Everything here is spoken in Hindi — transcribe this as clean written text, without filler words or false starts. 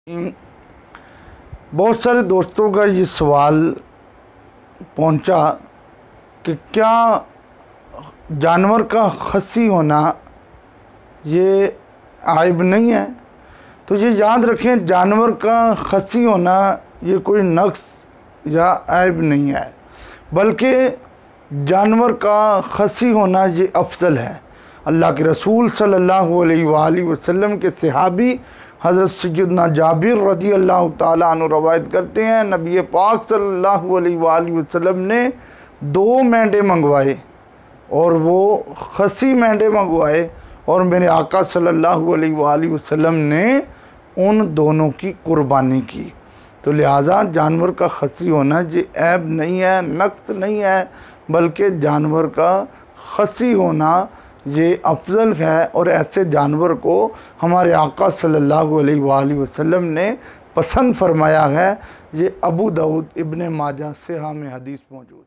बहुत सारे दोस्तों का ये सवाल पहुंचा कि क्या जानवर का खस्सी होना ये आइब नहीं है। तो ये याद रखें, जानवर का खस्सी होना ये कोई नक्स या आइब नहीं है, बल्कि जानवर का खस्सी होना ये अफजल है। अल्लाह के रसूल सल्लल्लाहु अलैहि वसल्लम के सहाबी हज़रत सैयदना जाबिर रज़ी अल्लाह ताला अन्हु रवायत करते हैं, नबी पाक सल्लल्लाहु अलैहि वसल्लम ने 2 मेंढे मंगवाए और वो खस्सी मेंढे मंगवाए और मेरे आका सल्लल्लाहु अलैहि वसल्लम ने उन दोनों की कुर्बानी की। तो लिहाजा जानवर का खस्सी होना ये ऐब नहीं है, नक्स नहीं है, बल्कि जानवर का खस्सी होना ये अफजल है। और ऐसे जानवर को हमारे आका सल्लल्लाहु अलैहि वसल्लम ने पसंद फरमाया है। ये अबू दाऊद इब्ने माजा से हमें हदीस मौजूद।